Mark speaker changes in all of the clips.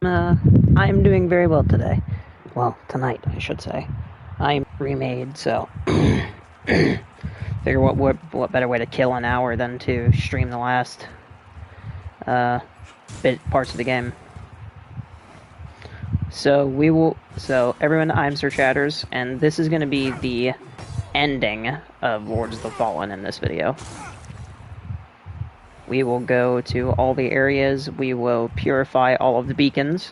Speaker 1: I'm doing very well today. Well, tonight, I should say. I'm remade, so figure what better way to kill an hour than to stream the last uh, parts of the game. So everyone, I'm Sir Chatters, and this is going to be the ending of Lords of the Fallen in this video. We will go to all the areas. We will purify all of the beacons.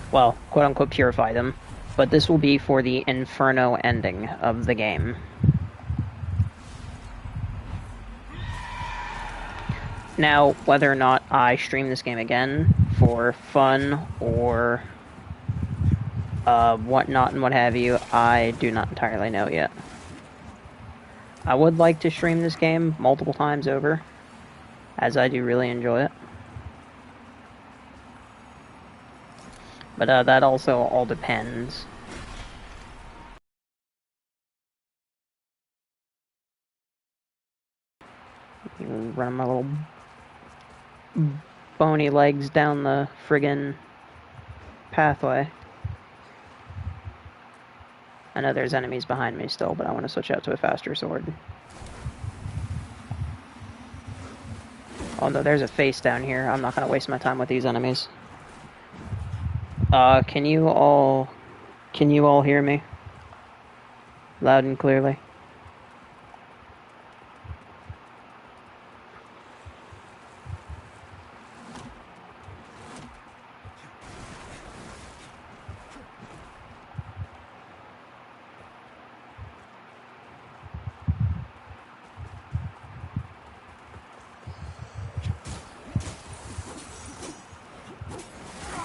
Speaker 1: Well, quote-unquote purify them. But this will be for the Inferno ending of the game. Now, whether or not I stream this game again for fun or whatnot and what have you, I do not entirely know yet. I would like to stream this game multiple times over, as I do really enjoy it. But that also all depends. Run my little bony legs down the friggin' pathway. I know there's enemies behind me still, but I want to switch out to a faster sword. Oh no, there's a face down here. I'm not going to waste my time with these enemies. Can you all hear me? Loud and clearly.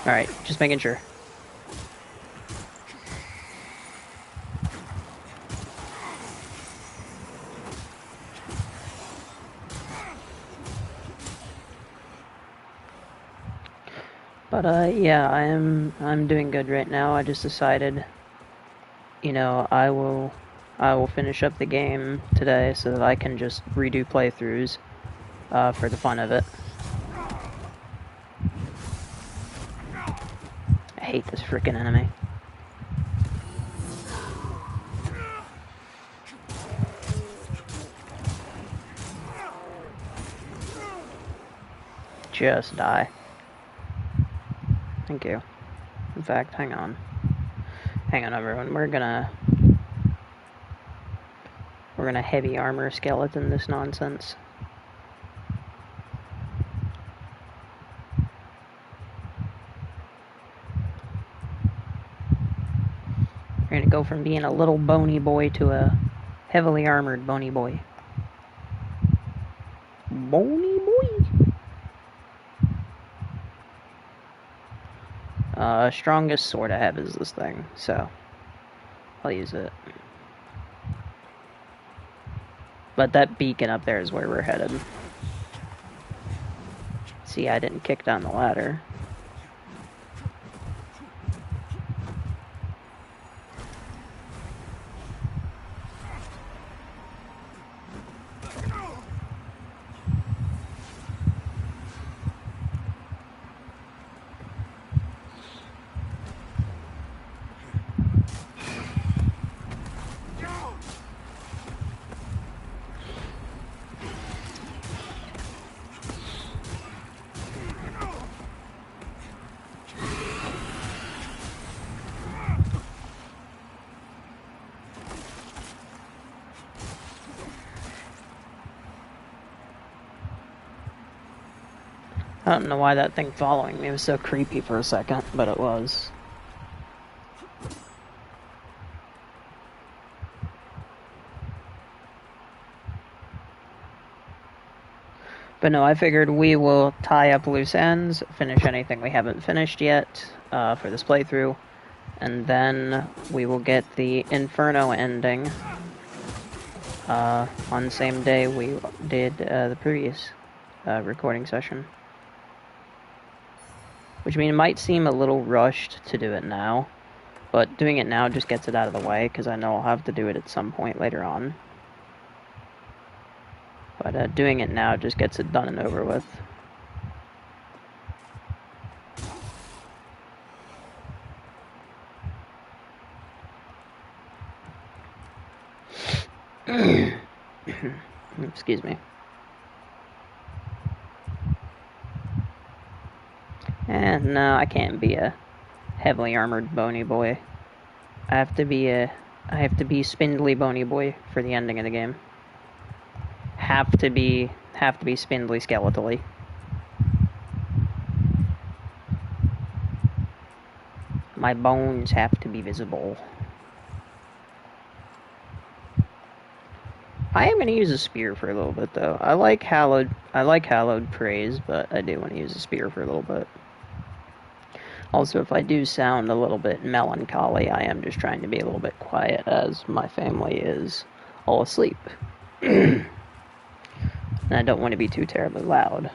Speaker 1: Alright, just making sure. But yeah, I'm doing good right now. I just decided, you know, I will finish up the game today so that I can just redo playthroughs for the fun of it. I hate this frickin' enemy. Just die. Thank you. In fact, hang on. Hang on, everyone. We're gonna heavy armor skeleton this nonsense. We're gonna go from being a little bony boy to a heavily armored bony boy. Bony boy. Strongest sword I have is this thing, so I'll use it. But that beacon up there is where we're headed. See, I didn't kick down the ladder. I don't know why that thing following me was so creepy for a second, but it was. But no, I figured we will tie up loose ends, finish anything we haven't finished yet for this playthrough, and then we will get the Inferno ending on the same day we did the previous recording session. Which means it might seem a little rushed to do it now, but doing it now just gets it out of the way, because I know I'll have to do it at some point later on. But doing it now just gets it done and over with. Excuse me. And no, I can't be a heavily armored bony boy. I have to be spindly bony boy for the ending of the game. Have to be spindly skeletally. My bones have to be visible. I am gonna use a spear for a little bit though. I like hallowed praise, but I do want to use a spear for a little bit. Also, if I do sound a little bit melancholy, I am just trying to be a little bit quiet as my family is all asleep. And I don't want to be too terribly loud.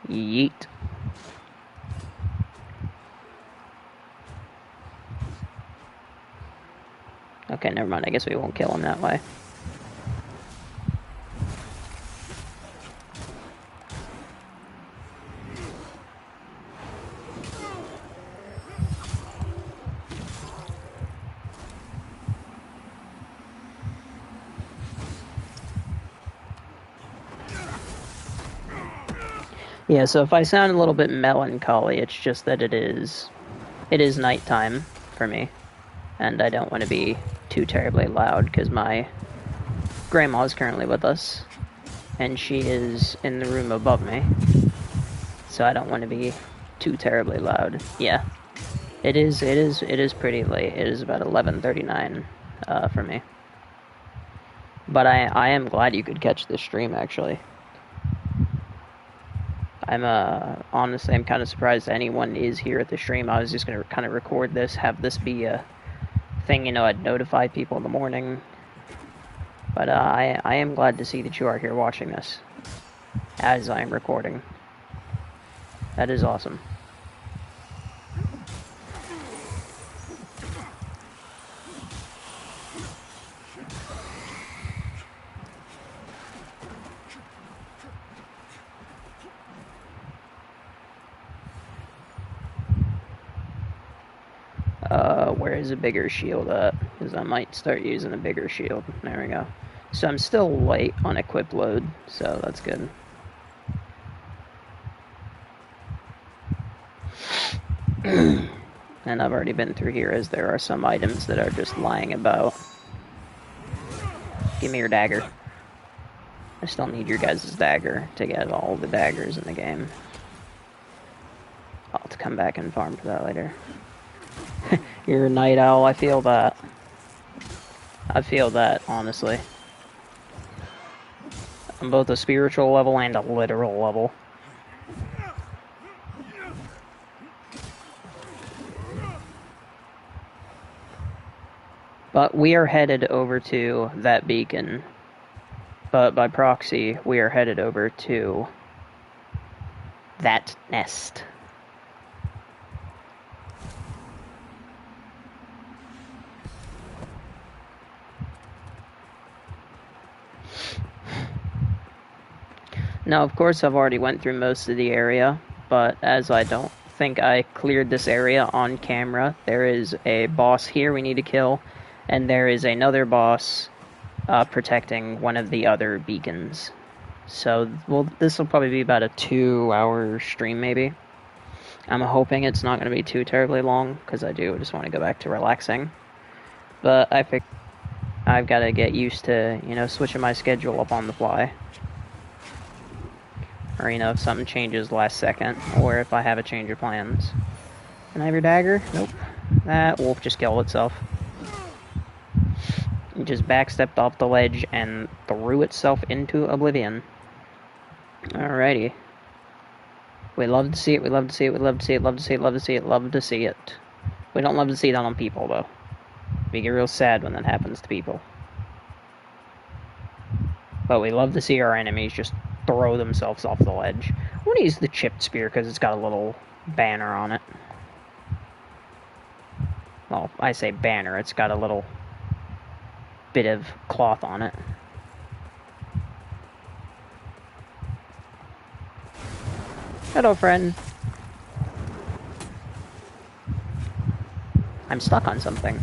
Speaker 1: Yeet. Okay, never mind. I guess we won't kill him that way. Yeah, so if I sound a little bit melancholy, it's just that it is nighttime for me, and I don't want to be too terribly loud because my grandma is currently with us, and she is in the room above me, so I don't want to be too terribly loud. Yeah, it is pretty late. It is about 11:39 for me, but I am glad you could catch this stream actually. I'm honestly, I'm kind of surprised anyone is here at the stream. I was just gonna kind of record this, have this be a thing, you know, I'd notify people in the morning. But I am glad to see that you are here watching this as I am recording. That is awesome. Where is a bigger shield at? Because I might start using a bigger shield. There we go. So I'm still light on equip load, so that's good. And I've already been through here as there are some items that are just lying about. Give me your dagger. I still need your guys' dagger to get all the daggers in the game. I'll have to come back and farm for that later. You're a night owl, I feel that. I feel that, honestly. On both a spiritual level and a literal level. But we are headed over to that beacon. But by proxy, we are headed over to that nest. Now, of course, I've already went through most of the area, but as I don't think I cleared this area on camera, there is a boss here we need to kill, and there is another boss protecting one of the other beacons. So, well, this will probably be about a 2-hour stream, maybe. I'm hoping it's not going to be too terribly long, because I do just want to go back to relaxing. But I think I've got to get used to, you know, switching my schedule up on the fly. Or, you know, if something changes last second, or if I have a change of plans. Can I have your dagger? Nope. That wolf just killed itself. It just backstepped off the ledge and threw itself into oblivion. Alrighty. We love to see it, we love to see it, we love to see it, love to see it, love to see it, love to see it. We don't love to see that on people, though. We get real sad when that happens to people. But we love to see our enemies just throw themselves off the ledge. I want to use the chipped spear because it's got a little banner on it. Well, I say banner, it's got a little bit of cloth on it. Hello, friend. I'm stuck on something.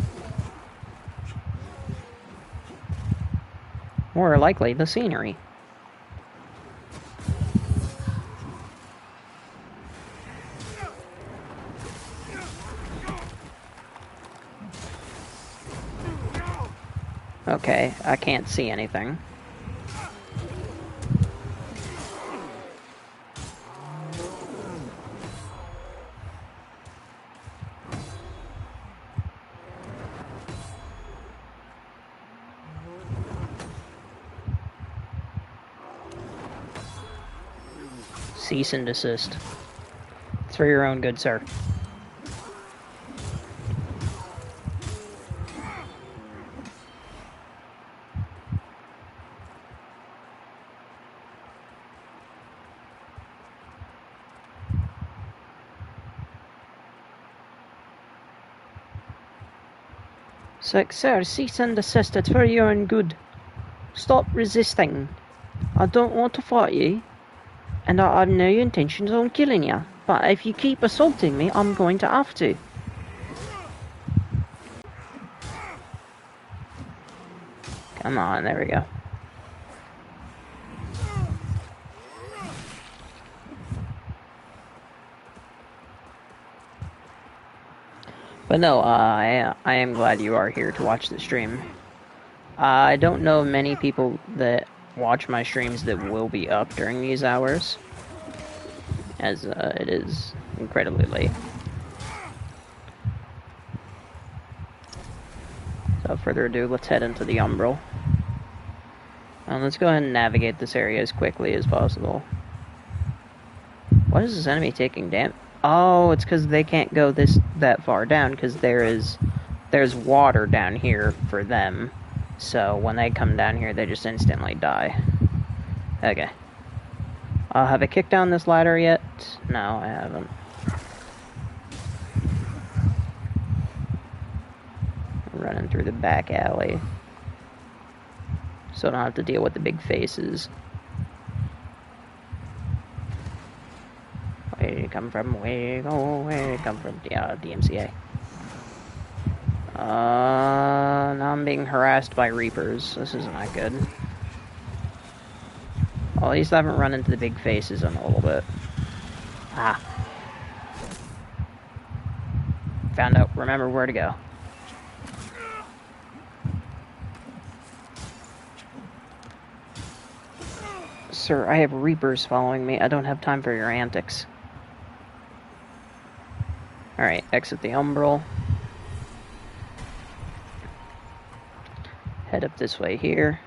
Speaker 1: More likely, the scenery. Okay, I can't see anything. Cease and desist. It's for your own good, sir. Sir, cease and desist. It's for your own good. Stop resisting. I don't want to fight you, and I have no intentions on killing you. But if you keep assaulting me, I'm going to have to. Come on, there we go. But no, I am glad you are here to watch the stream. I don't know many people that watch my streams that will be up during these hours, as it is incredibly late. So without further ado, let's head into the Umbral. And let's go ahead and navigate this area as quickly as possible. What is this enemy taking damage? Oh, it's because they can't go that far down because there's water down here for them. So when they come down here, they just instantly die. Okay. Have I kicked down this ladder yet? No, I haven't. I'm running through the back alley, so I don't have to deal with the big faces. Where you come from? Where you go? Where you come from? Yeah, DMCA. Now I'm being harassed by Reapers. This is not good. Well, at least I haven't run into the big faces in a little bit. Ah. Found out, remember where to go. Sir, I have Reapers following me. I don't have time for your antics. Alright, exit the Umbral. Head up this way here.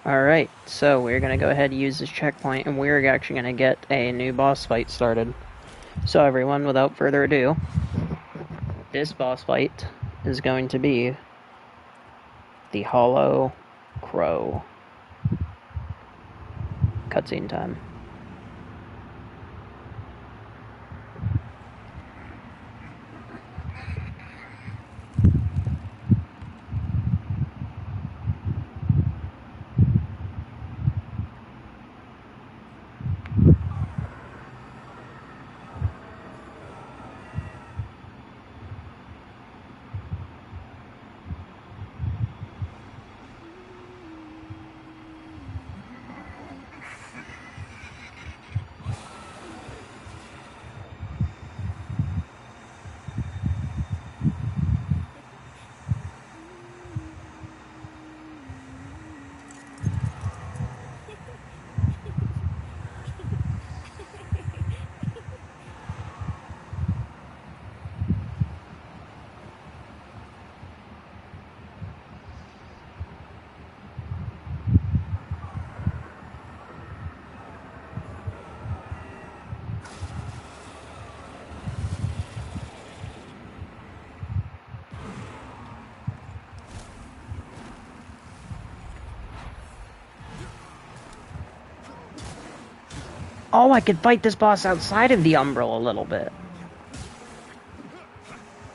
Speaker 1: Alright, so we're going to go ahead and use this checkpoint, and we're actually going to get a new boss fight started. So everyone, without further ado, this boss fight is going to be the Hollow Crow. Cutscene time. Oh, I could fight this boss outside of the Umbral a little bit.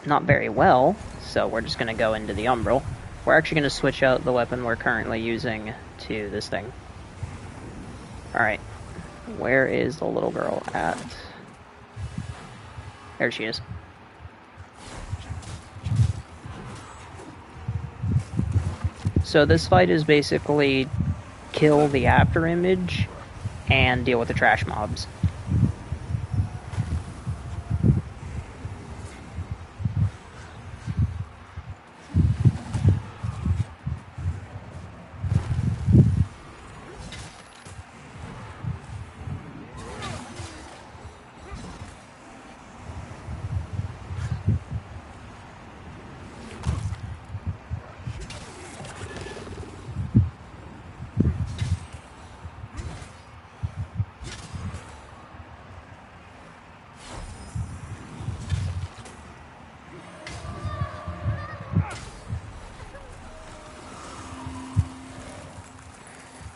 Speaker 1: Not very well, so we're just going to go into the Umbral. We're actually going to switch out the weapon we're currently using to this thing. Alright. Where is the little girl at? There she is. So this fight is basically kill the after image and deal with the trash mobs.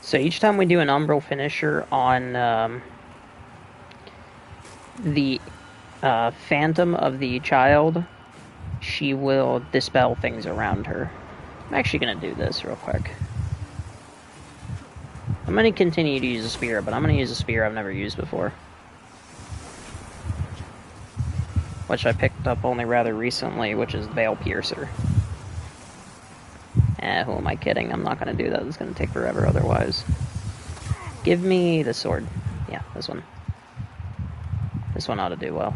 Speaker 1: So each time we do an Umbral finisher on the Phantom of the child, she will dispel things around her. I'm actually going to do this real quick. I'm going to continue to use a spear, but I'm going to use a spear I've never used before. Which I picked up only rather recently, which is Veil Piercer. Who am I kidding? I'm not going to do that. It's going to take forever otherwise. Give me the sword. Yeah, this one. This one ought to do well.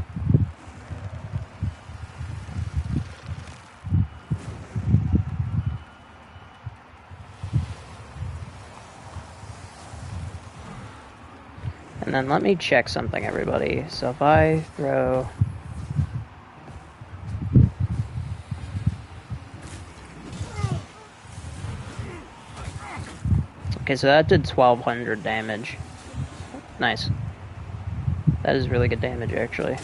Speaker 1: And then let me check something, everybody. So if I throw... Okay, so that did 1200 damage. Nice. That is really good damage, actually.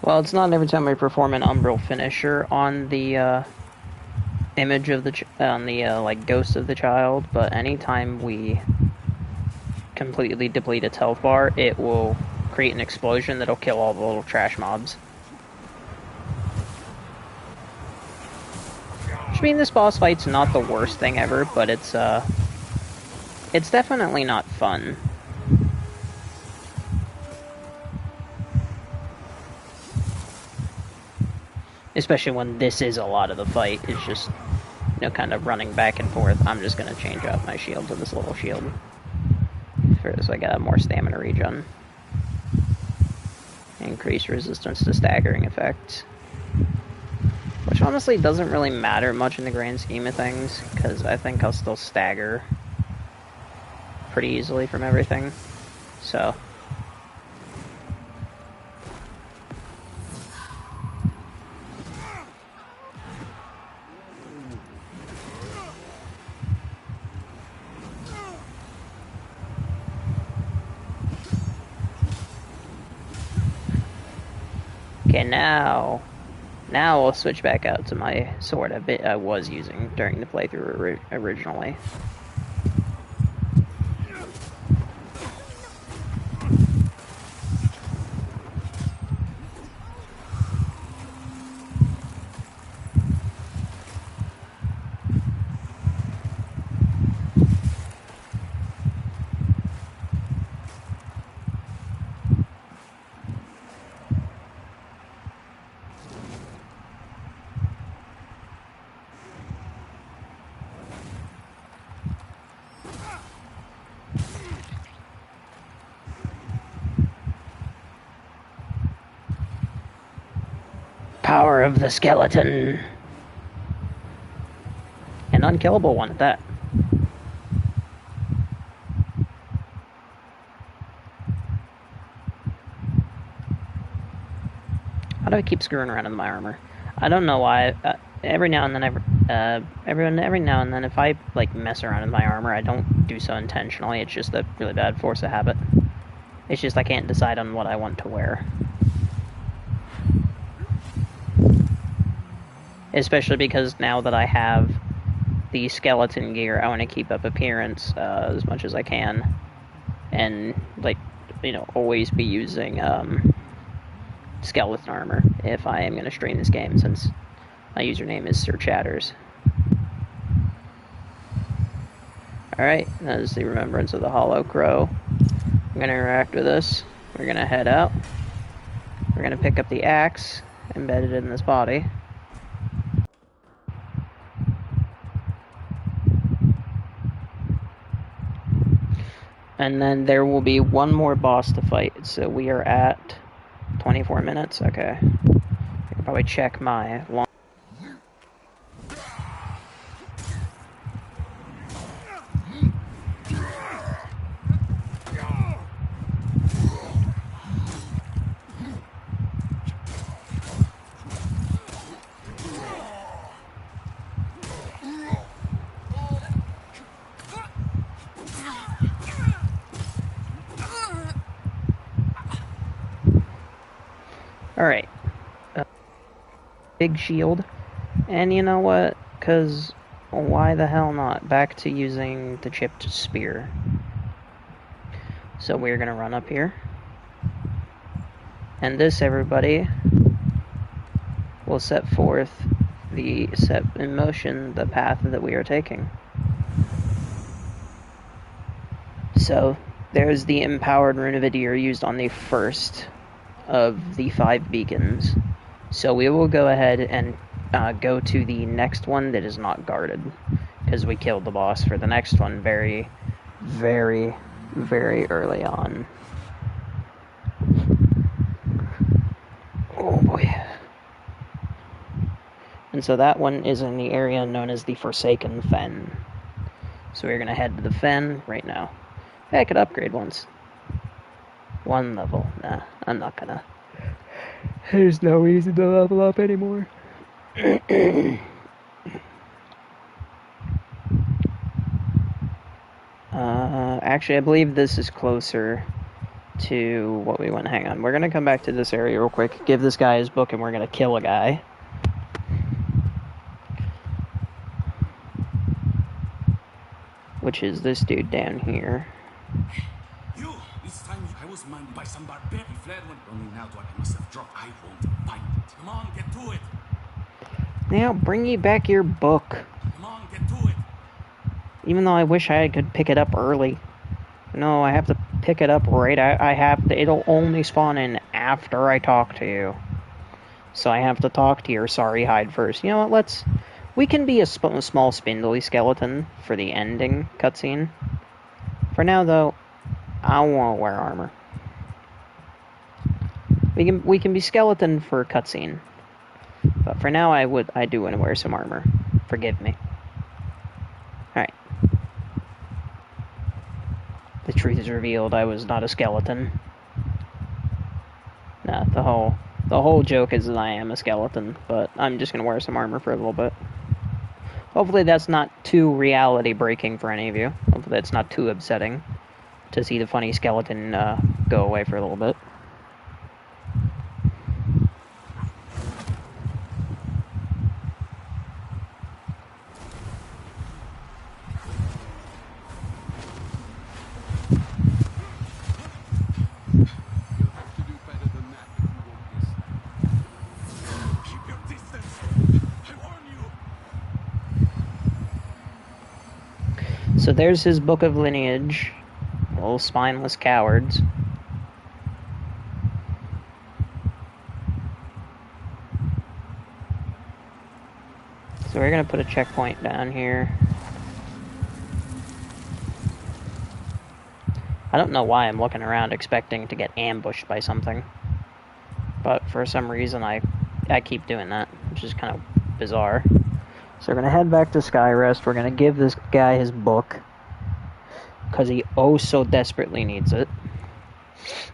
Speaker 1: Well, it's not every time we perform an Umbral finisher on the, image of the like ghost of the child, but anytime we completely deplete its health bar, it will create an explosion that'll kill all the little trash mobs. Which means this boss fight's not the worst thing ever, but it's definitely not fun. Especially when this is a lot of the fight. It's just, you know, kind of running back and forth. I'm just going to change out my shield to this little shield. So I got more stamina regen. Increase resistance to staggering effects. Which honestly doesn't really matter much in the grand scheme of things, because I think I'll still stagger pretty easily from everything. So... Okay, now I'll switch back out to my sword I was using during the playthrough originally. Power of the skeleton. An unkillable one at that. How do I keep screwing around in my armor? I don't know why. Every now and then, if I like mess around in my armor, I don't do so intentionally. It's just a really bad force of habit. It's just I can't decide on what I want to wear. Especially because now that I have the skeleton gear, I want to keep up appearance as much as I can. And, like, you know, always be using skeleton armor if I am going to stream this game, since my username is Sir Chatters. Alright, that is the Remembrance of the Hollow Crow. I'm going to interact with this. We're going to head out. We're going to pick up the axe embedded in this body. And then there will be one more boss to fight. So we are at 24 minutes. Okay. I can probably check my long. Alright. Big shield. And you know what? Because why the hell not? Back to using the chipped spear. So we're going to run up here. And this, everybody, will set in motion the path that we are taking. So there's the empowered rune of Adir used on the first of the 5 beacons. So we will go ahead and go to the next one that is not guarded, because we killed the boss for the next one very, very, very early on. Oh boy. And so that one is in the area known as the Forsaken Fen. So we're going to head to the Fen right now. Hey, I could upgrade once. 1 level. Nah, I'm not gonna. There's no reason to level up anymore. Actually, I believe this is closer to what we went. Hang on. We're gonna come back to this area real quick, give this guy his book, and we're gonna kill a guy. Which is this dude down here.
Speaker 2: This time I was minded by some barbarian. He fled when only now do I must have dropped. I won't find it. Come on, get to it.
Speaker 1: Now bring me back your book.
Speaker 2: Come on, get to it.
Speaker 1: Even though I wish I could pick it up early. No, I have to pick it up right. I have to. It'll only spawn in after I talk to you. So I have to talk to your sorry hide first. You know what? We can be a small spindly skeleton for the ending cutscene. For now, though, I won't wear armor. We can be skeleton for cutscene, but for now I do want to wear some armor. Forgive me. All right. The truth is revealed. I was not a skeleton. Nah, the whole joke is that I am a skeleton, but I'm just gonna wear some armor for a little bit. Hopefully that's not too reality breaking for any of you. Hopefully that's not too upsetting to see the funny skeleton go away for a little bit. So there's his book of lineage. Little spineless cowards. So we're gonna put a checkpoint down here. I don't know why I'm looking around expecting to get ambushed by something. But for some reason I keep doing that, which is kind of bizarre. So we're gonna head back to Skyrest. We're gonna give this guy his book, because he oh so desperately needs it.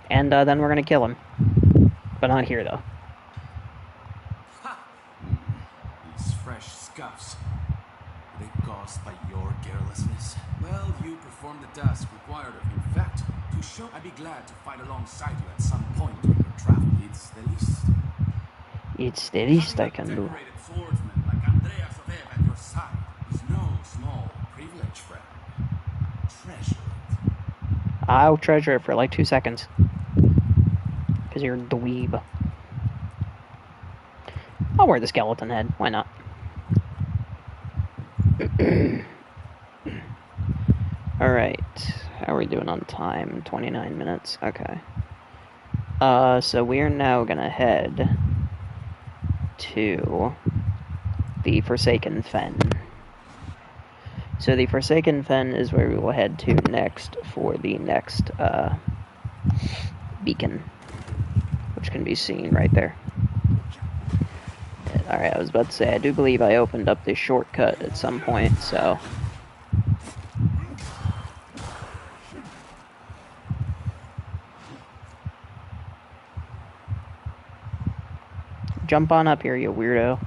Speaker 1: And then we're gonna kill him. But not here, though.
Speaker 2: Ha! These fresh scuffs. Were they caused by your carelessness? Well, you performed the task required of you. In fact, to show I'd be glad to fight alongside you at some point on your travel. It's the least.
Speaker 1: It's the least I
Speaker 2: Having a
Speaker 1: can do.
Speaker 2: decorated swordsman like Andreas of Eve at your side is no small privilege, friend. Treasure it.
Speaker 1: I'll treasure it for like 2 seconds. Because you're a dweeb. I'll wear the skeleton head. Why not? Alright. How are we doing on time? 29 minutes. Okay. So we are now gonna head to the Forsaken Fen. So the Forsaken Fen is where we will head to next for the next beacon, which can be seen right there. Alright, I was about to say, I do believe I opened up this shortcut at some point, so... Jump on up here, you weirdo.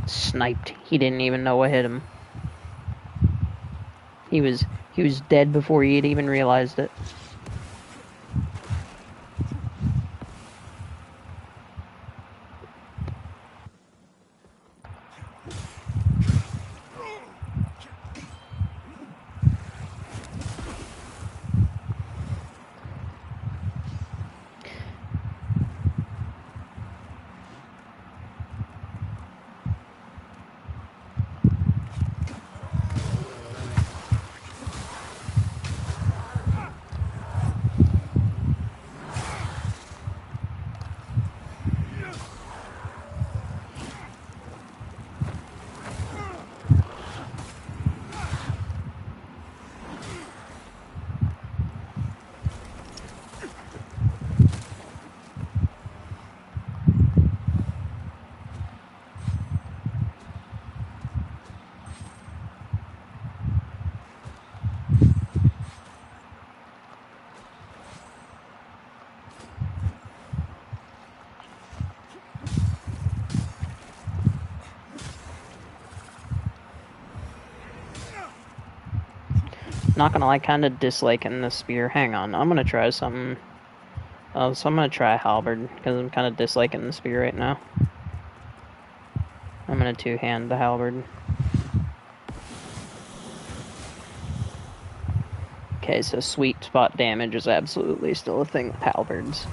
Speaker 1: Sniped. He didn't even know what hit him. He was dead before he had even realized it. Not gonna lie, kind of disliking the spear. Hang on, I'm gonna try something. So I'm gonna try halberd, because I'm kind of disliking the spear right now. I'm gonna two-hand the halberd. Okay, so sweet spot damage is absolutely still a thing with halberds.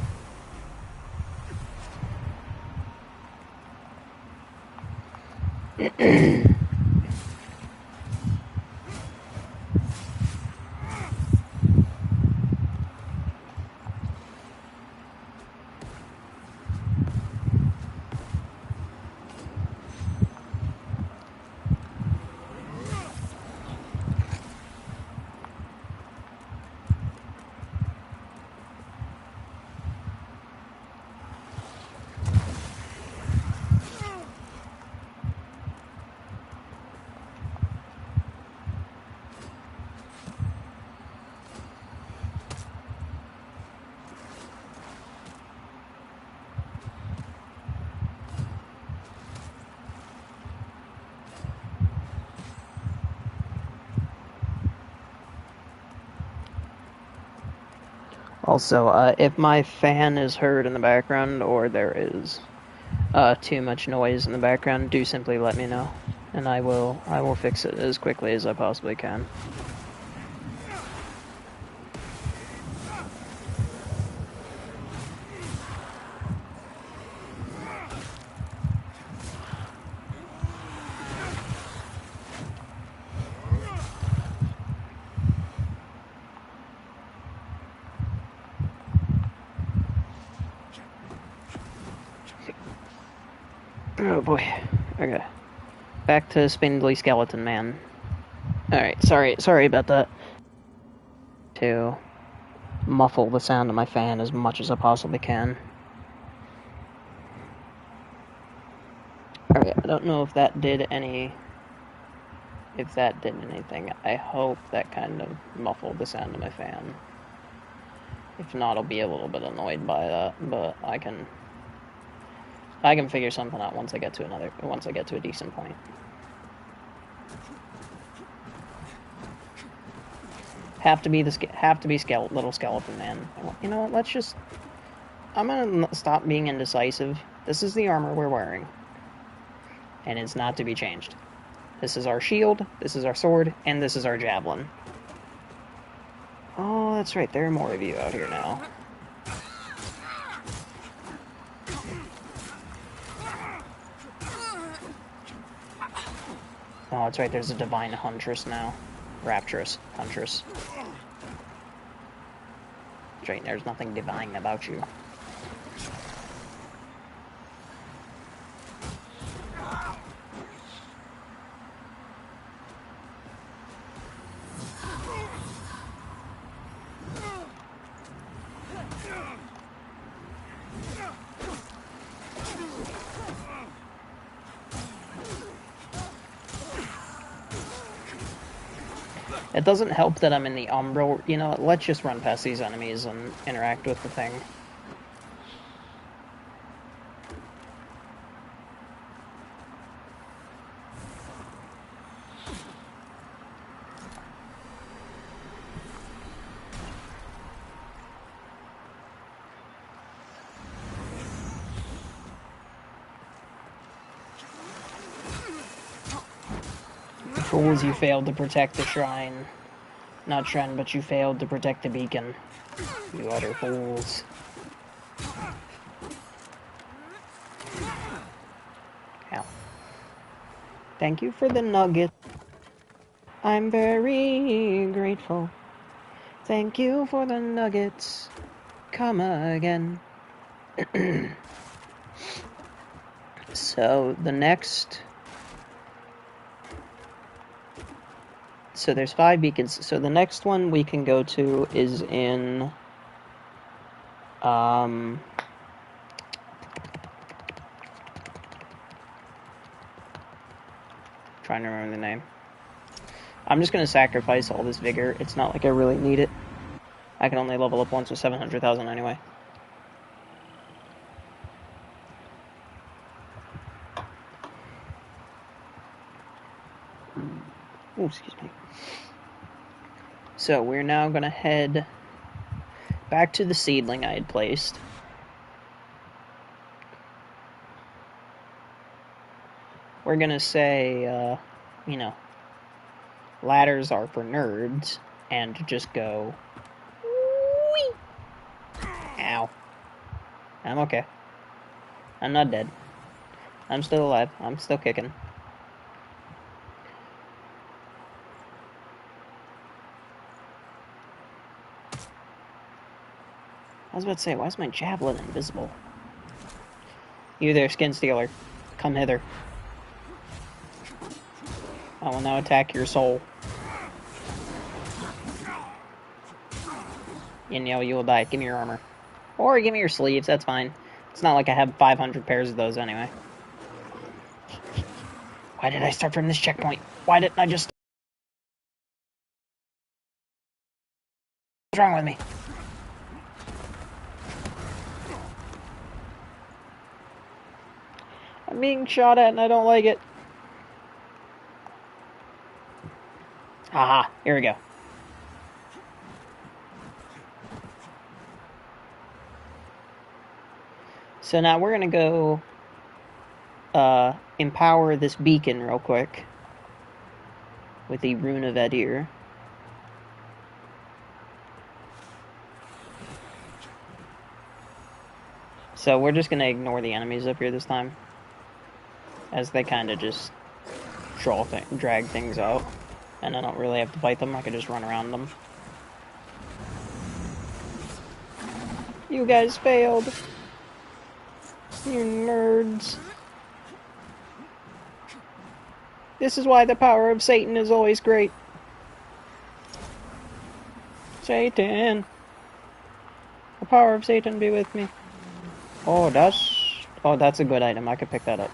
Speaker 1: Also, if my fan is heard in the background or there is too much noise in the background, do simply let me know, and I will fix it as quickly as I possibly can. Oh boy. Okay. Back to Spindly Skeleton Man. Alright, sorry about that. To muffle the sound of my fan as much as I possibly can. Alright, I don't know if that did anything. I hope that kind of muffled the sound of my fan. If not, I'll be a little bit annoyed by that, but I can figure something out once I get to a decent point. Have to be little skeleton man. You know what? I'm gonna stop being indecisive. This is the armor we're wearing, and it's not to be changed. This is our shield, this is our sword, and this is our javelin. Oh, that's right, there are more of you out here now. Oh, that's right, there's a divine huntress now. Rapturous huntress. That's right, there's nothing divine about you. It doesn't help that I'm in the Umbral. You know, let's just run past these enemies and interact with the thing. Fools, you failed to protect the shrine. Not shrine, but you failed to protect the beacon. You utter fools. Ow. Thank you for the nugget. I'm very grateful. Thank you for the nuggets. Come again. So, the next... So there's 5 beacons. So the next one we can go to is in... trying to remember the name. I'm just going to sacrifice all this vigor. It's not like I really need it. I can only level up once with 700,000 anyway. Oh, excuse me. So we're now going to head back to the seedling I had placed. We're going to say, you know, ladders are for nerds, and just go... Whee! Ow. I'm okay. I'm not dead. I'm still alive. I'm still kicking. I was about to say, why is my javelin invisible? You there, skin stealer. Come hither. I will now attack your soul. And you will die. Give me your armor. Or give me your sleeves, that's fine. It's not like I have 500 pairs of those anyway. Why did I start from this checkpoint? Why didn't I just... What's wrong with me? I'm being shot at and I don't like it. Haha, here we go. So now we're going to go empower this beacon real quick with the Rune of Edir. So we're just going to ignore the enemies up here this time, as they kind of just drag things out, and I don't really have to fight them. I can just run around them. You guys failed. You nerds. This is why the power of Satan is always great. Satan. The power of Satan be with me. Oh, that's a good item. I could pick that up.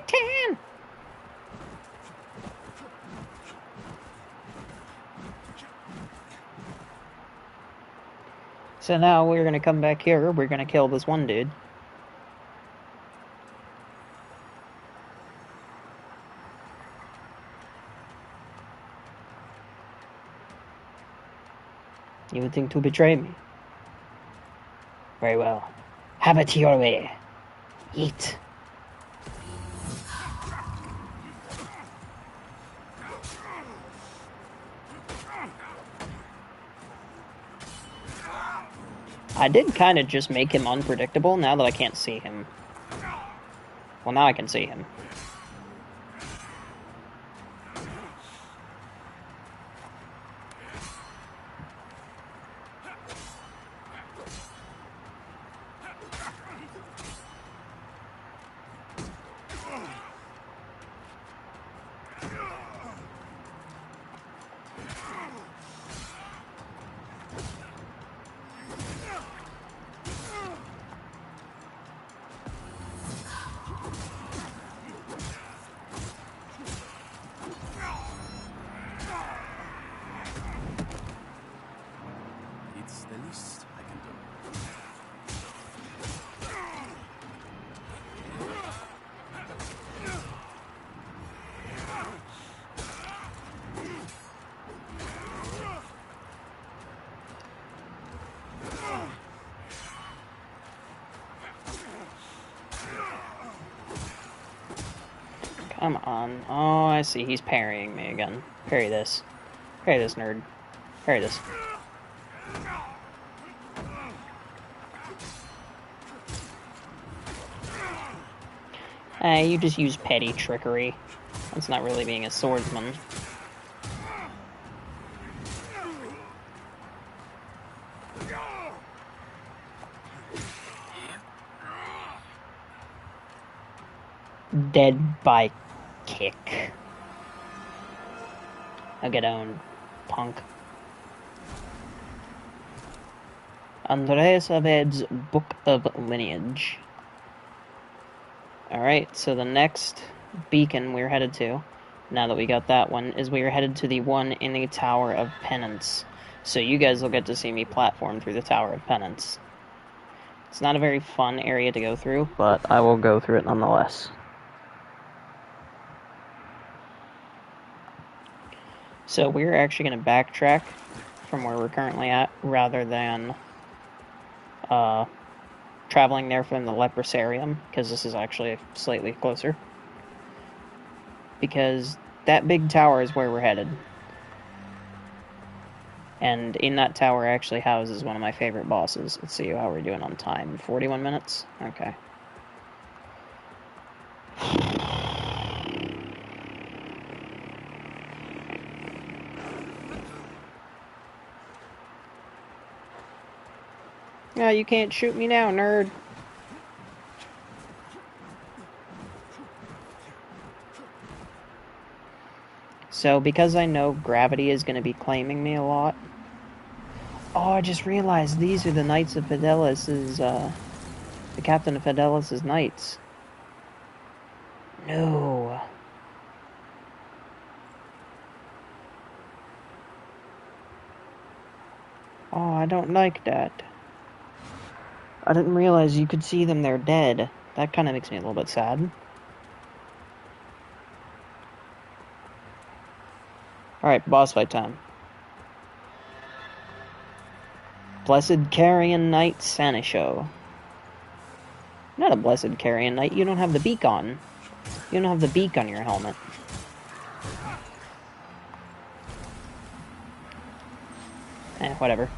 Speaker 1: Satan! So now we're gonna come back here, we're gonna kill this one dude. You would think to betray me. Very well. Have it your way. Eat. I did kind of just make him unpredictable now that I can't see him. Well, now I can see him.
Speaker 2: It's the least I can do.
Speaker 1: Come on. Oh, I see. He's parrying me again. Parry this. Parry this, nerd. Parry this. You just use petty trickery. That's not really being a swordsman. Dead by kick. I'll get owned, punk. Andreas Abed's Book of Lineage. Alright, so the next beacon we're headed to, now that we got that one, is we are headed to the one in the Tower of Penance. So you guys will get to see me platform through the Tower of Penance. It's not a very fun area to go through, but I will go through it nonetheless. So we're actually going to backtrack from where we're currently at, rather than traveling there from the Leprosarium, because this is actually slightly closer. Because that big tower is where we're headed. And in that tower actually houses one of my favorite bosses. Let's see how we're doing on time. 41 minutes? Okay. No, you can't shoot me now, nerd. So, because I know gravity is going to be claiming me a lot... Oh, I just realized these are the Knights of Fidelis' the Captain of Fidelis' Knights. No. Oh, I don't like that. I didn't realize you could see them, they're dead. That kind of makes me a little bit sad. Alright, boss fight time. Blessed Carrion Knight Sanisho. Not a Blessed Carrion Knight, you don't have the beak on. You don't have the beak on your helmet. Whatever.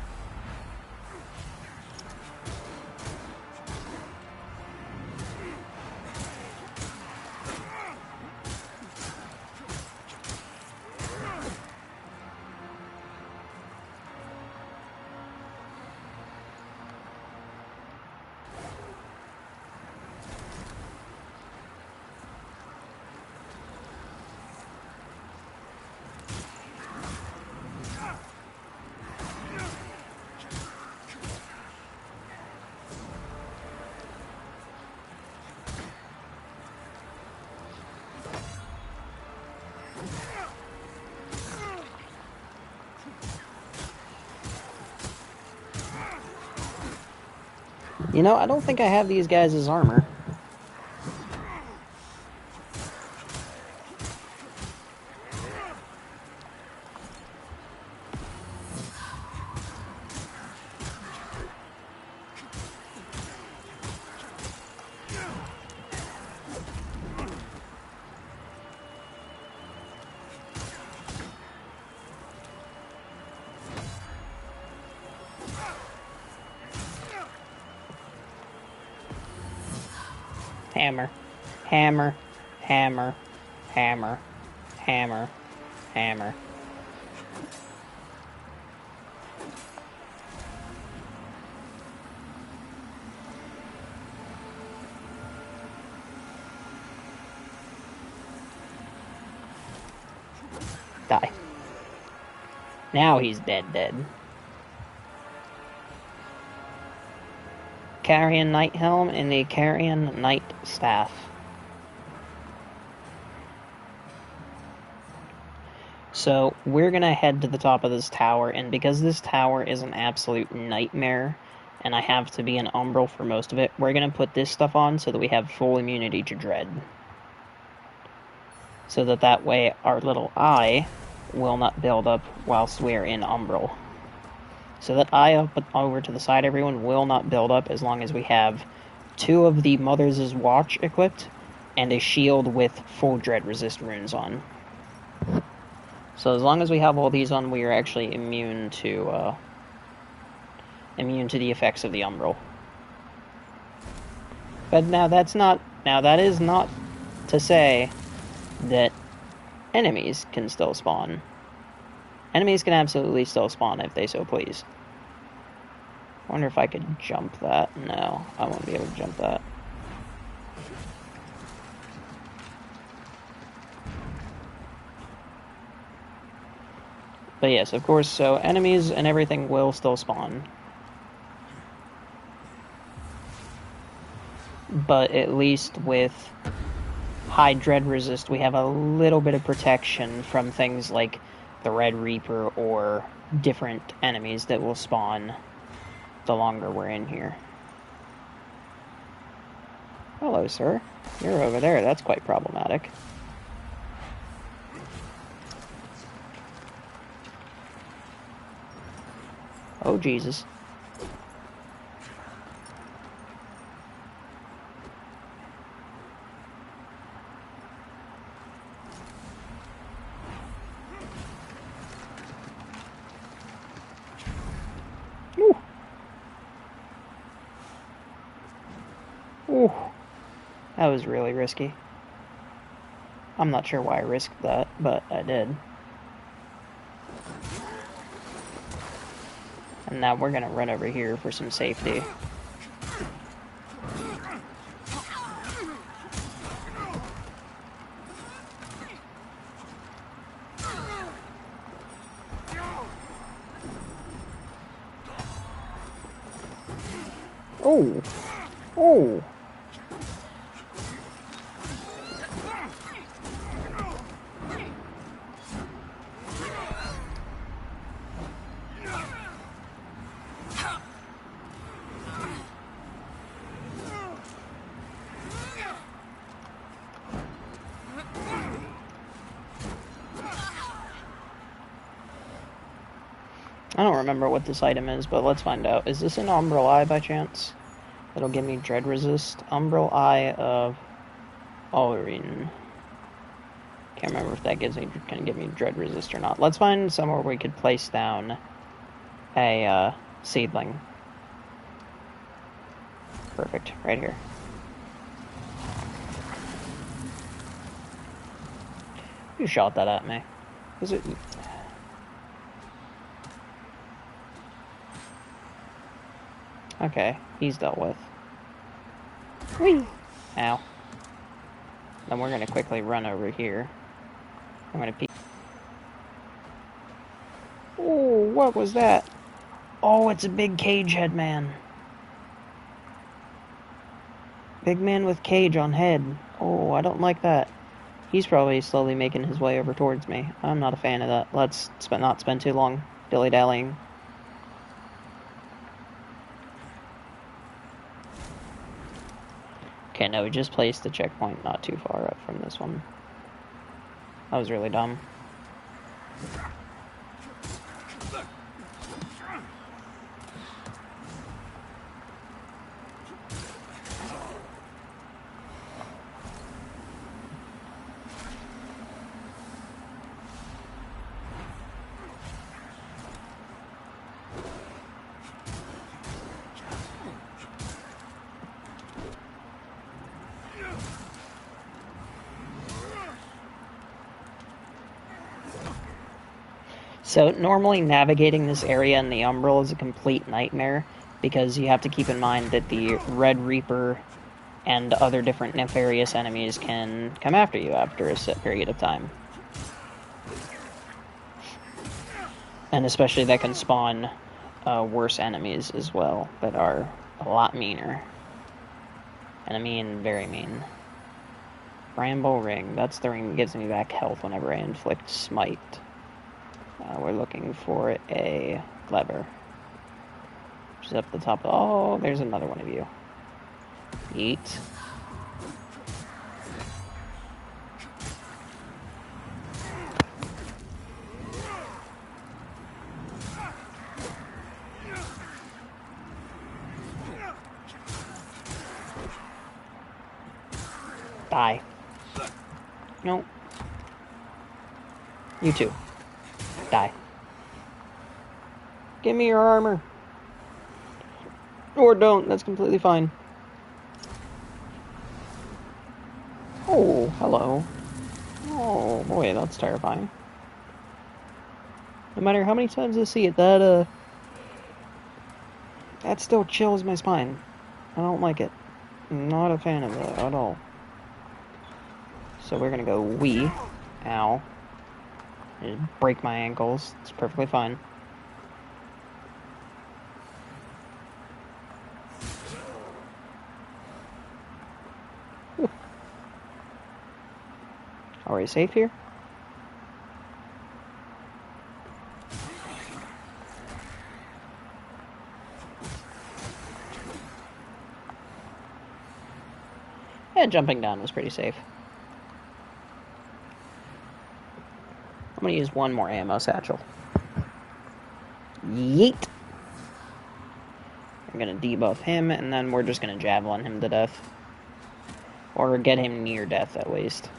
Speaker 1: You know, I don't think I have these guys as armor. Hammer, hammer, hammer, hammer, hammer, hammer. Die. Now he's dead. Carrion Knight Helm and the Carrion Knight Staff. So we're gonna head to the top of this tower, and because this tower is an absolute nightmare, and I have to be an umbral for most of it, we're gonna put this stuff on so that we have full immunity to dread. So that way our little eye will not build up whilst we're in umbral. So that eye up over to the side, everyone, will not build up as long as we have 2 of the Mother's Watch equipped and a shield with full dread resist runes on. So as long as we have all these on, we are actually immune to the effects of the umbral. But now that is not to say that enemies can still spawn. Enemies can absolutely still spawn if they so please. I wonder if I could jump that. No, I won't be able to jump that. But yes, of course, so enemies and everything will still spawn. But at least with high dread resist, we have a little bit of protection from things like the Red Reaper or different enemies that will spawn the longer we're in here. Hello, sir. You're over there. That's quite problematic. Oh, Jesus. Ooh. Ooh. That was really risky. I'm not sure why I risked that, but I did. And now we're gonna run over here for some safety. Oh! Oh! I don't remember what this item is, but let's find out. Is this an Umbral Eye by chance? It'll give me Dread Resist. Umbral Eye of Alrine. Can't remember if that can give me Dread Resist or not. Let's find somewhere we could place down a seedling. Perfect, right here. Who shot that at me? Was it... Okay, he's dealt with. Whee! Ow. Then we're gonna quickly run over here. I'm gonna peek. Oh, what was that? Oh, it's a big cage head man. Big man with cage on head. Oh, I don't like that. He's probably slowly making his way over towards me. I'm not a fan of that. Let's not spend too long dilly-dallying. Okay, no, we just placed the checkpoint not too far up from this one. That was really dumb. So normally navigating this area in the Umbral is a complete nightmare because you have to keep in mind that the Red Reaper and other different nefarious enemies can come after you after a set period of time. And especially that can spawn worse enemies as well that are a lot meaner. And I mean very mean. Bramble Ring. That's the ring that gives me back health whenever I inflict smite. We're looking for a lever. Which is up the top. Oh, there's another one of you. Yeet. Die. No. You too. Die. Give me your armor. Or don't, that's completely fine. Oh, hello. Oh, boy, that's terrifying. No matter how many times I see it, that still chills my spine. I don't like it. I'm not a fan of that at all. So we're gonna go wee. Ow. Just break my ankles. It's perfectly fine. Whew. Are we safe here? Yeah, jumping down was pretty safe. I'm gonna use one more ammo satchel. Yeet! I'm gonna debuff him, and then we're just gonna javelin him to death. Or get him near death, at least.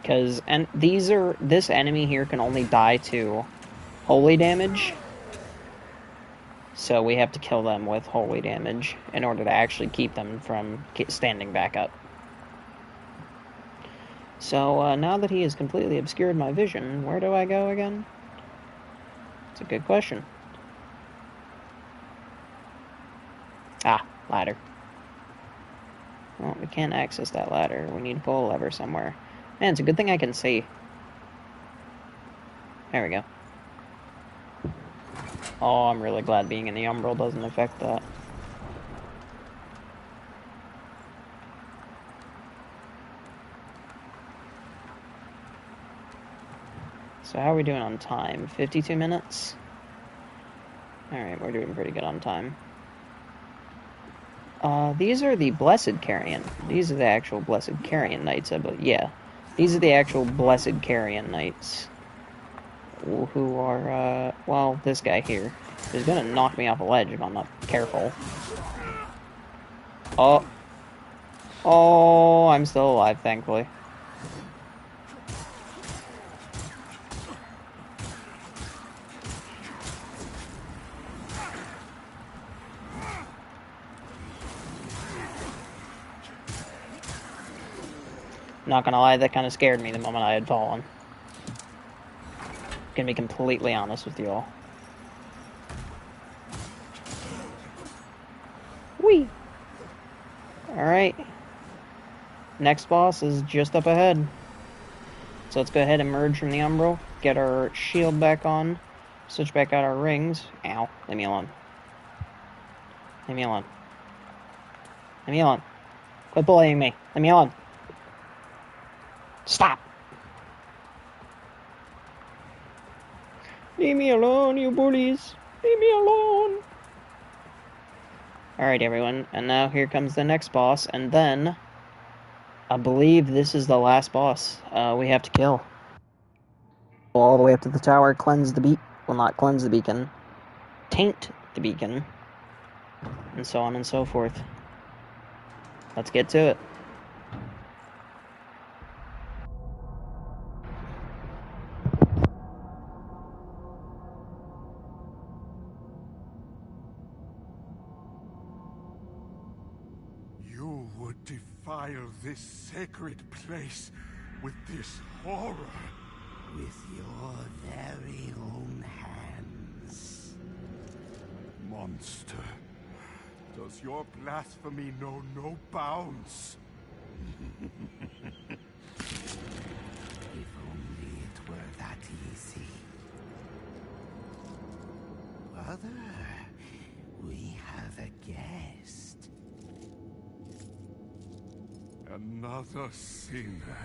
Speaker 1: Because, and this enemy here can only die to holy damage. So we have to kill them with holy damage in order to actually keep them from standing back up. So now that he has completely obscured my vision, where do I go again? It's a good question. Ah, ladder. Well, we can't access that ladder. We need to pull a lever somewhere. Man, it's a good thing I can see. There we go. Oh, I'm really glad being in the Umbral doesn't affect that. So how are we doing on time? 52 minutes? Alright, we're doing pretty good on time. These are the Blessed Carrion. These are the actual Blessed Carrion Knights, I believe. Yeah. These are the actual Blessed Carrion Knights. Who are, well, this guy here is gonna knock me off a ledge if I'm not careful. Oh. Oh, I'm still alive, thankfully. Not gonna lie, that kind of scared me the moment I had fallen. Gonna be completely honest with you all. Whee! Alright. Next boss is just up ahead. So let's go ahead and merge from the Umbral, get our shield back on, switch back out our rings. Ow, leave me alone. Leave me alone. Leave me alone. Quit bullying me. Leave me alone. Stop! Leave me alone, you bullies. Leave me alone. Alright, everyone, and now here comes the next boss, and then I believe this is the last boss we have to kill. Go all the way up to the tower, cleanse the well, not cleanse the beacon, taint the beacon, and so on and so forth. Let's get to it.
Speaker 3: You would defile this sacred place with this horror.
Speaker 4: With your very own hands.
Speaker 3: Monster, does your blasphemy know no bounds?
Speaker 4: If only it were that easy. Brother, we have a guest.
Speaker 3: Another sinner.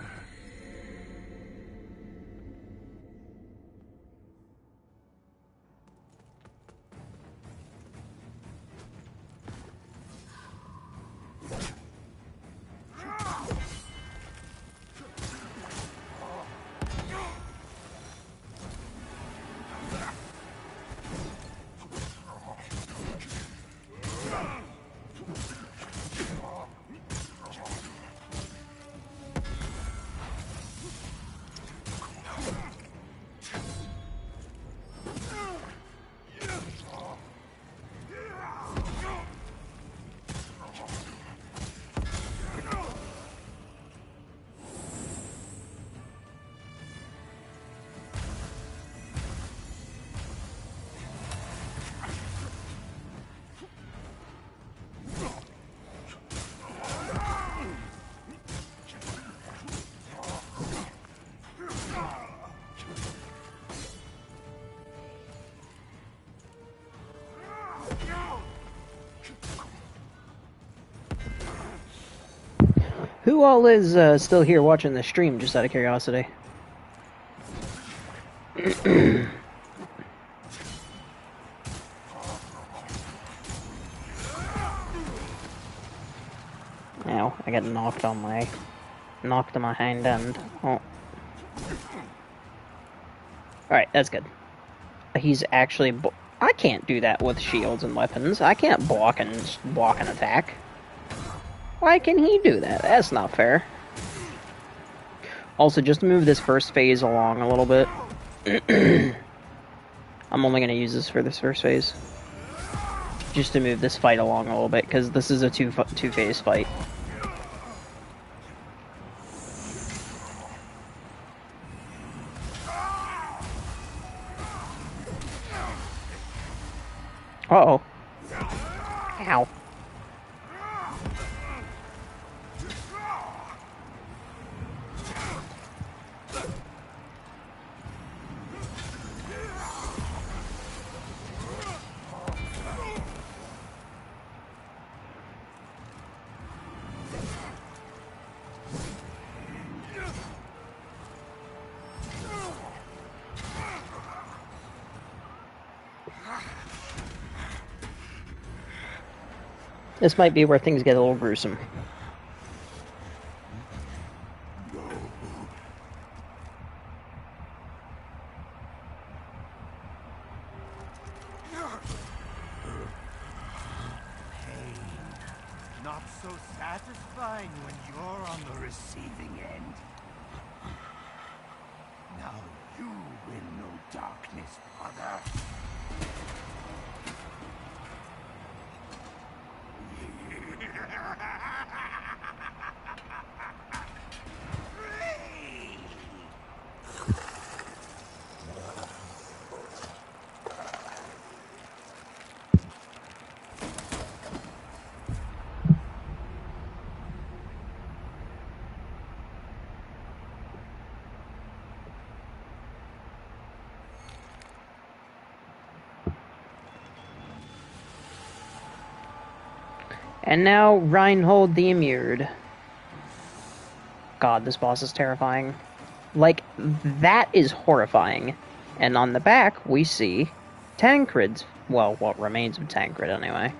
Speaker 1: Who all is still here watching the stream, just out of curiosity? Ow, I got knocked on my hind end. Oh. Alright, that's good. He's actually I can't do that with shields and weapons. I can't block an attack. Why can he do that? That's not fair. Also, just to move this first phase along a little bit. I'm only going to use this for this first phase. Just to move this fight along a little bit, because this is a two-phase fight. Uh-oh. Ow. This might be where things get a little gruesome.
Speaker 4: Not so satisfying when you're on the receiving end. Now you will know darkness, brother.
Speaker 1: And now, Reinhold the Immured. God, this boss is terrifying. Like, that is horrifying. And on the back, we see Tancred's... Well, what remains of Tancred, anyway.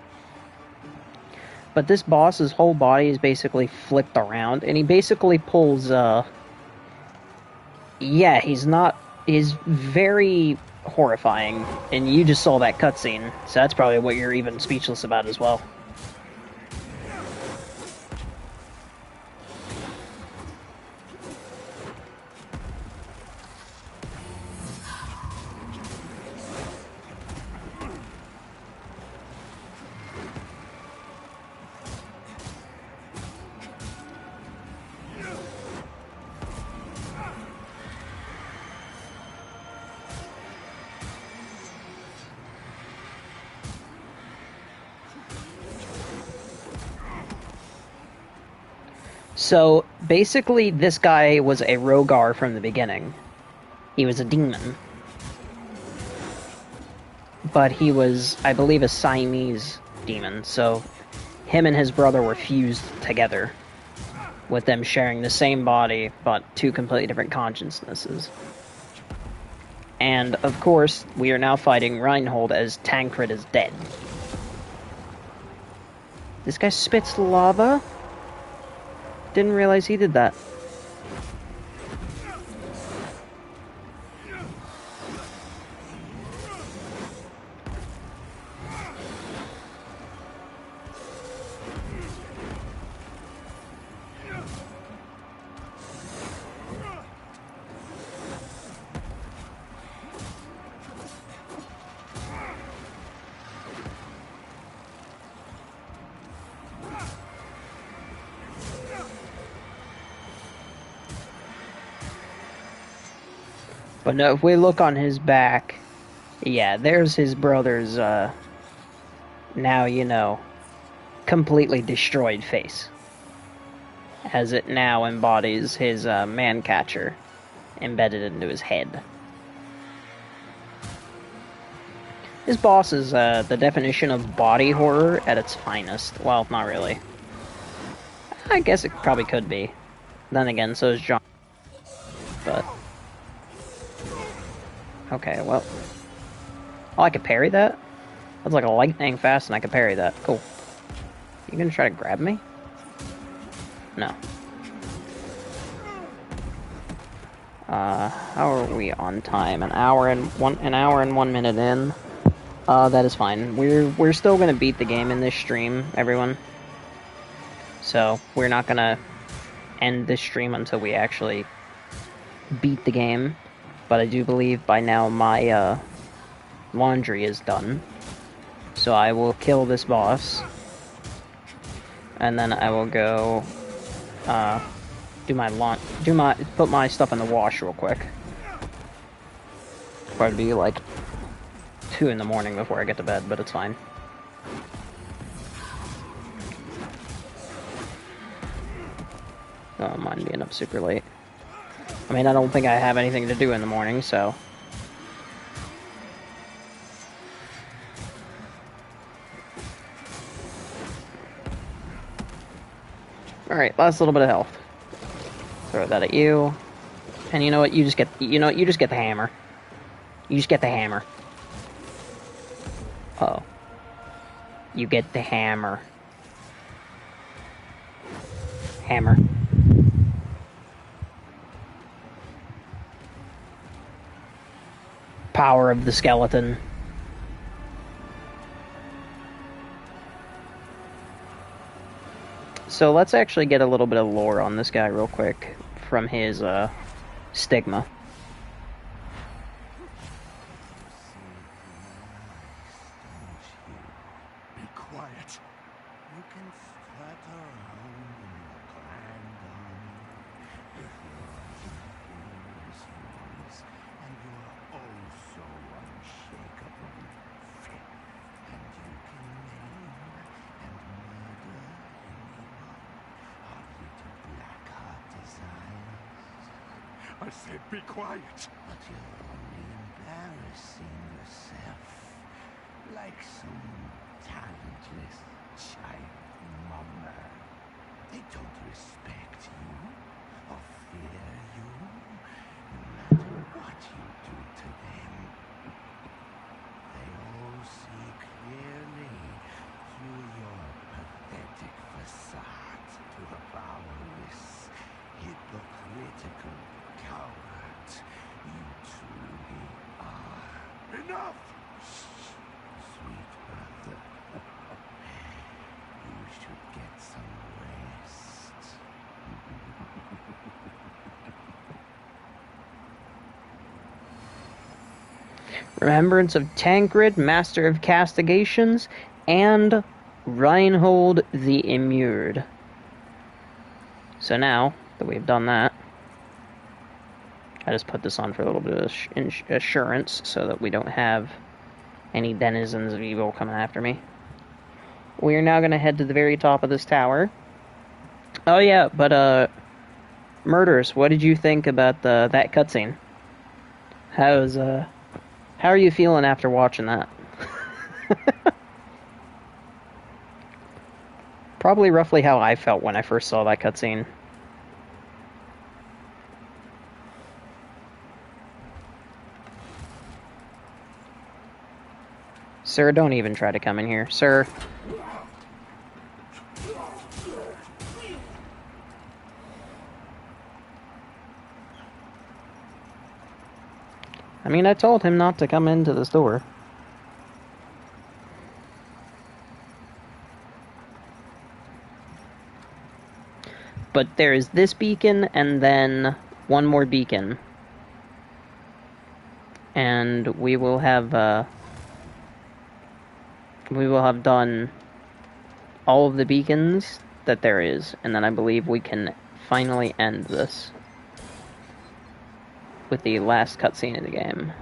Speaker 1: But this boss's whole body is basically flipped around, and he basically pulls, yeah, he's very horrifying, and you just saw that cutscene, so that's probably what you're even speechless about as well. So, basically, this guy was a Rogar from the beginning. He was a demon. But he was, I believe, a Siamese demon, so him and his brother were fused together, with them sharing the same body, but two completely different consciousnesses. And, of course, we are now fighting Reinhold as Tancred is dead. This guy spits lava? Didn't realize he did that. But no, if we look on his back, yeah, there's his brother's, now you know, completely destroyed face. As it now embodies his, man-catcher embedded into his head. This boss is, the definition of body horror at its finest. Well, not really. I guess it probably could be. Then again, so is John. But... okay, well... oh, I could parry that? That's like a lightning fast and I could parry that. Cool. You gonna try to grab me? No. How are we on time? An hour and 1 minute in. That is fine. We're still gonna beat the game in this stream, everyone. So, we're not gonna end this stream until we actually beat the game. But I do believe by now my, laundry is done. So I will kill this boss. And then I will go, put my stuff in the wash real quick. Probably be like 2 in the morning before I get to bed, but it's fine. Don't mind being up super late. I mean, I don't think I have anything to do in the morning, so... alright, last little bit of health. Throw that at you. And you know what, you just get the hammer. You just get the hammer. Uh-oh. You get the hammer. Hammer. Power of the skeleton. So let's actually get a little bit of lore on this guy real quick from his stigma.
Speaker 3: Be quiet. You can strut around in your grand army with your imperious voice and your oh so unshakable fit, and you can maim and murder anyone our little black-heart desires. I said be quiet. But you're only embarrassing yourself, like some talentless child mummer. They don't respect you or fear you, no matter what you do to them. They all see clearly through your pathetic
Speaker 4: Sweet brother, you should get some rest.
Speaker 1: Remembrance of Tancred, Master of Castigations, and Reinhold the Immured. So now that we've done that, I just put this on for a little bit of assurance so that we don't have any denizens of evil coming after me. We are now going to head to the very top of this tower. Oh yeah, but Murders, what did you think about that cutscene? How are you feeling after watching that? Probably roughly how I felt when I first saw that cutscene. Sir, don't even try to come in here. Sir. I mean, I told him not to come into this door. But there is this beacon, and then one more beacon. And we will have done all of the beacons that there is, and then I believe we can finally end this with the last cutscene of the game.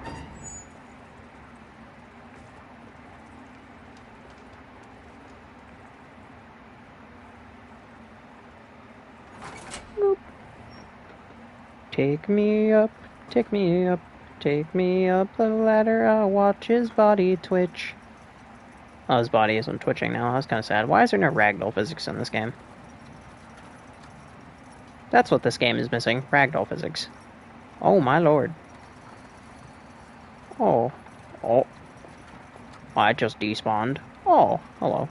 Speaker 1: Boop. Take me up, take me up, take me up the ladder, I'll watch his body twitch. Oh, his body isn't twitching now. I was kind of sad. Why is there no ragdoll physics in this game? That's what this game is missing. Ragdoll physics. Oh, my lord. Oh. Oh. I just despawned. Oh, hello.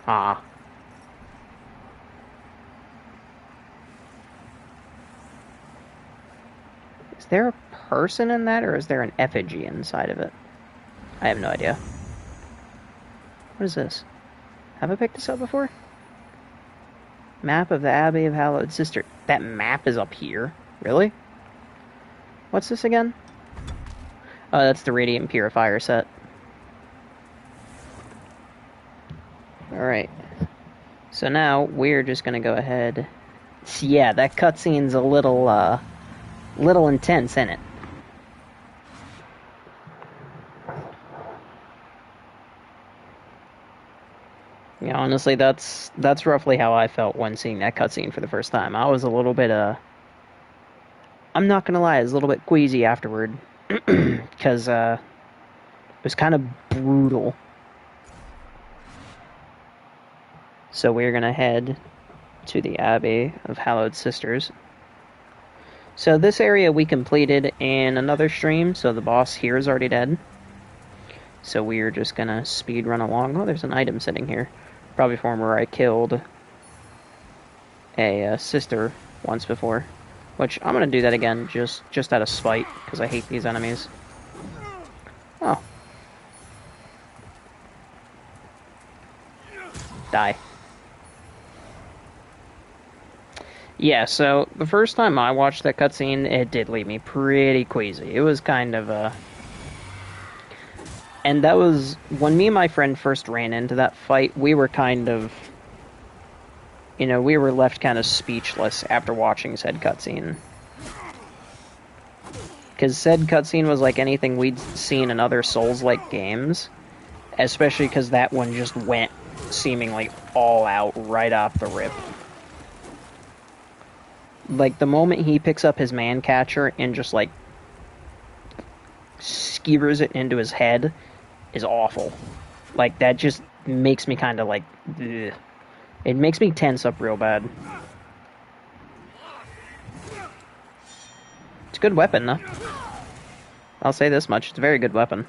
Speaker 1: Ah. Is there a person in that, or is there an effigy inside of it? I have no idea. What is this? Have I picked this up before? Map of the Abbey of Hallowed Sister. That map is up here? Really? What's this again? Oh, that's the Radiant Purifier set. Alright. So now, we're just gonna go ahead... Yeah, that cutscene's a little intense, isn't it? Yeah, honestly, that's roughly how I felt when seeing that cutscene for the first time. I was a little bit, I'm not gonna lie, I was a little bit queasy afterward. Because, it was kind of brutal. So we're gonna head to the Abbey of Hallowed Sisters. So this area we completed in another stream, so the boss here is already dead. So we're just gonna speed run along. Oh, there's an item sitting here. Probably from where I killed a sister once before. Which, I'm gonna do that again, just out of spite, because I hate these enemies. Oh. Die. Yeah, so the first time I watched that cutscene, it did leave me pretty queasy. It was kind of, And that was, when me and my friend first ran into that fight, we were kind of, you know, we were left kind of speechless after watching said cutscene. Because said cutscene was like anything we'd seen in other Souls-like games. Especially because that one just went seemingly all out right off the rip. Like, the moment he picks up his man catcher and just, like, skewers it into his head is awful. Like, that just makes me kind of, like, ugh. It makes me tense up real bad. It's a good weapon, though. I'll say this much, it's a very good weapon.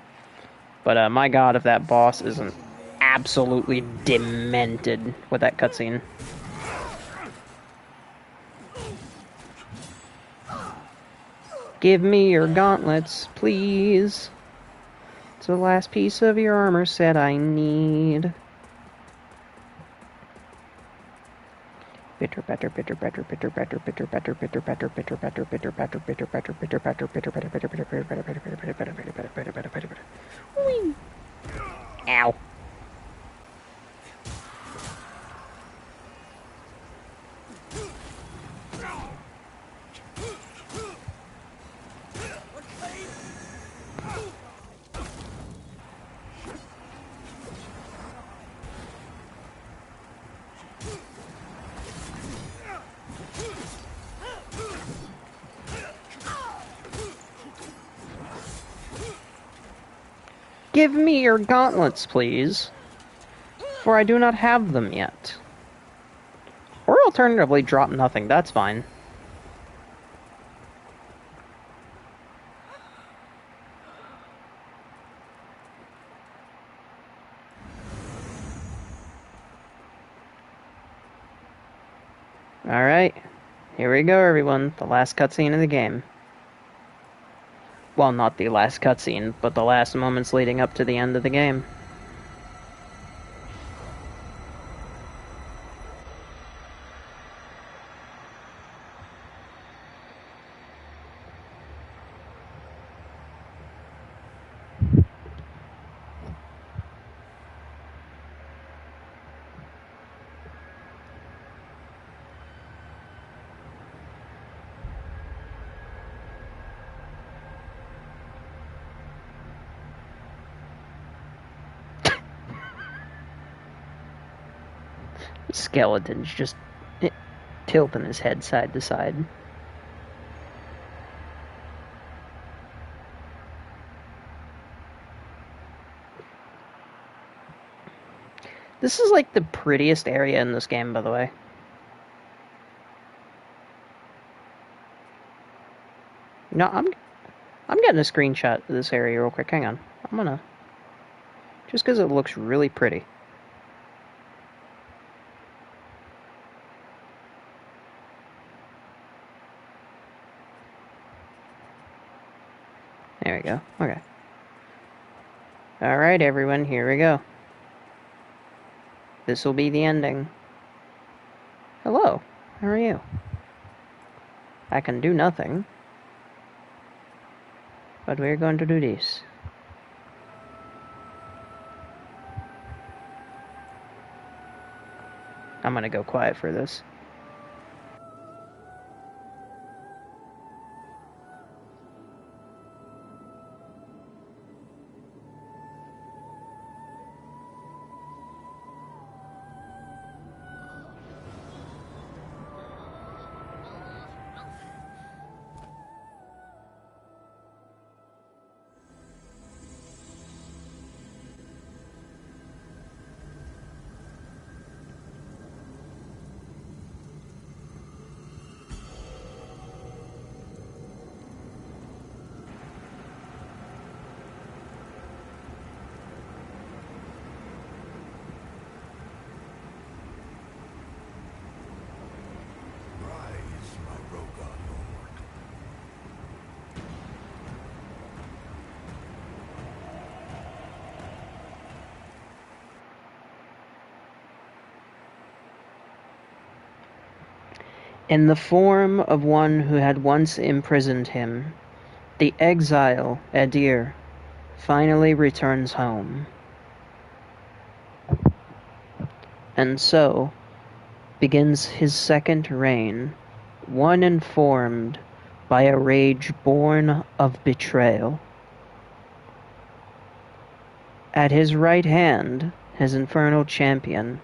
Speaker 1: But, my god, if that boss isn't absolutely demented with that cutscene. Give me your gauntlets, please. It's the last piece of your armor set I need. Bitter, better, bitter, better, bitter, better, bitter, better, bitter, better, bitter, better, bitter, better, bitter, better, bitter, better, bitter, better, bitter, bitter, bitter, better, bitter, bitter, better, bitter, better, better, better, better, better. Whee! Ow. Give me your gauntlets, please, for I do not have them yet. Or alternatively, drop nothing, that's fine. Alright, here we go everyone, the last cutscene of the game. Well, not the last cutscene, but the last moments leading up to the end of the game. Skeleton's just tilting his head side to side. This is like the prettiest area in this game, by the way. No, I'm getting a screenshot of this area real quick. Hang on. I'm gonna... Just because it looks really pretty. There we go. Okay. Alright, everyone, here we go. This will be the ending. Hello. How are you? I can do nothing. But we're going to do this. I'm gonna go quiet for this. In the form of one who had once imprisoned him, the exile, Adir, finally returns home. And so begins his second reign, one informed by a rage born of betrayal. At his right hand, his infernal champion,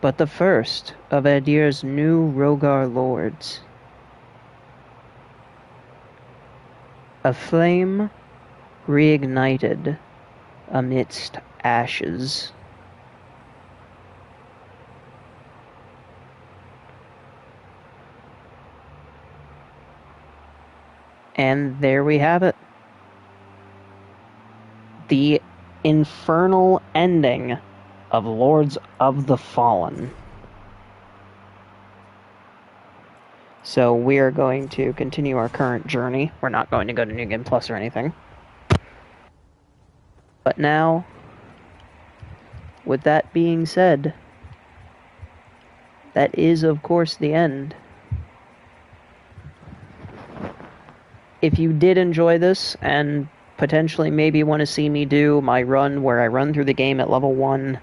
Speaker 1: but the first of Adir's new Rogar lords. A flame reignited amidst ashes. And there we have it. The infernal ending of Lords of the Fallen. So we are going to continue our current journey. We're not going to go to New Game Plus or anything. But now, with that being said, that is, of course, the end. If you did enjoy this, and potentially maybe want to see me do my run where I run through the game at level 1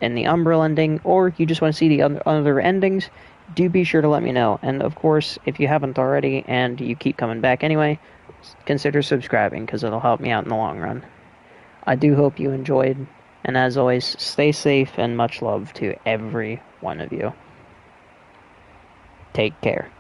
Speaker 1: in the Umbral ending, or you just want to see the other endings, do be sure to let me know. And of course, if you haven't already and you keep coming back anyway, consider subscribing, because it'll help me out in the long run. I do hope you enjoyed, and as always, stay safe and much love to every one of you. Take care.